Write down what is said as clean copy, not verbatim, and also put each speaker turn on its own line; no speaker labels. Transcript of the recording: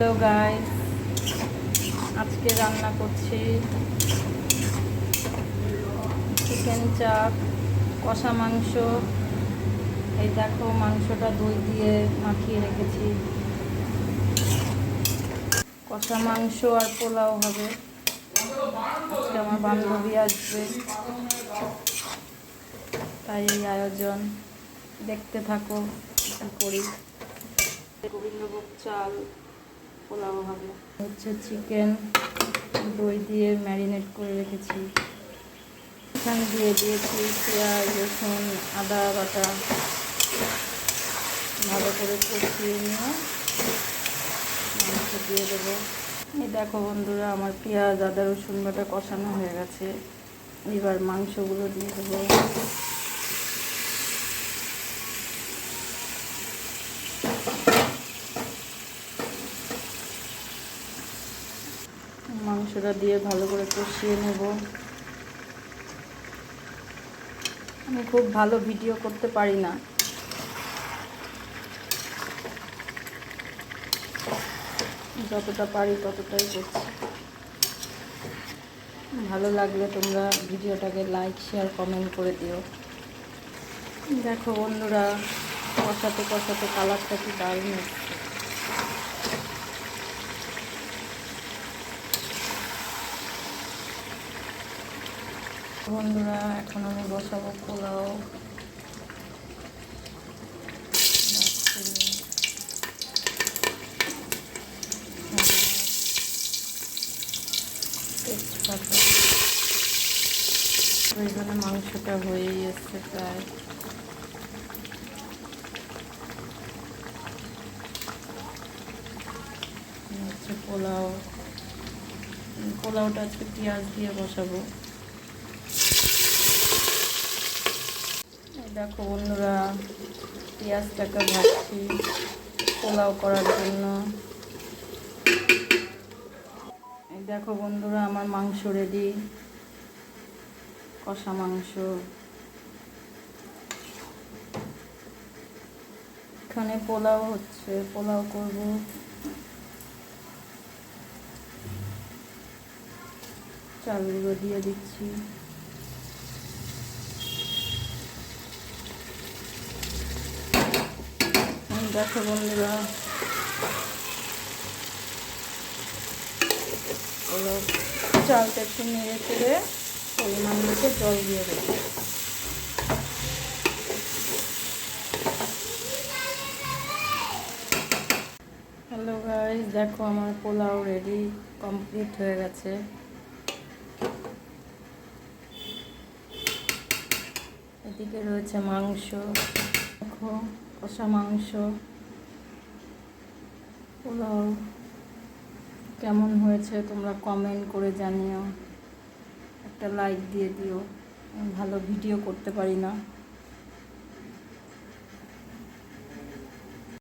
Hello guys, আজকে রান্না করছি চিকেন চাপ, কষা মাংস। এই দেখো, মাংসটা দই দিয়ে মাখিয়ে রেখেছি। কষা মাংস আর পোলাও হবে। আজকে আমার বান্ধবী আসবে, তাই এই আয়োজন। দেখতে থাকো কী করি। গোবিন্দভোগ চাল পোলাও হবে। হচ্ছে চিকেন দই দিয়ে ম্যারিনেট করে রেখেছি। এখানে দিয়ে দিয়েছি পেঁয়াজ, রসুন, আদা বাটা। ভালো করে কষিয়ে নিয়ে মাংস দিয়ে দেবো। এই দেখো বন্ধুরা, আমার পেঁয়াজ, আদা, রসুন বাটা কষানো হয়ে গেছে। এবার মাংসগুলো দিয়ে দেবো। মাংসটা দিয়ে ভালো করে কষিয়ে নেব। আমি খুব ভালো ভিডিও করতে পারি না, যতটা পারি ততটাই করছি। ভালো লাগলে তোমরা ভিডিওটাকে লাইক, শেয়ার, কমেন্ট করে দিও। দেখো বন্ধুরা, কষাতে কষাতে কালারটা কি দারুণ হচ্ছে। বন্ধুরা, এখন আমি বসাবো পোলাও। তেজপাতা। এখানে মাংসটা হয়েই এসছে প্রায়। হচ্ছে পোলাওটা আজকে পেঁয়াজ দিয়ে বসাবো। দেখো বন্ধুরা, পেঁয়াজটাকে ভাজছি পোলাও করার জন্য। এই দেখো বন্ধুরা, আমার মাংস রেডি, কষা মাংস। এখানে পোলাও হচ্ছে, পোলাও করব। চালগুলো দিয়ে দিচ্ছি। দেখো বন্ধুরা, পোলাও চালটা একটু নেড়ে চেড়ে পরিমাণ মতো জল দিয়ে দেবো। হ্যালো গাইস, দেখো আমার পোলাও রেডি, কমপ্লিট হয়ে গেছে। এদিকে রয়েছে মাংস। দেখো, কষা মাংস। পোলাও কেমন হয়েছে তোমরা কমেন্ট করে জানিও, একটা লাইক দিয়ে দিও। আমি ভালো ভিডিও করতে পারি না।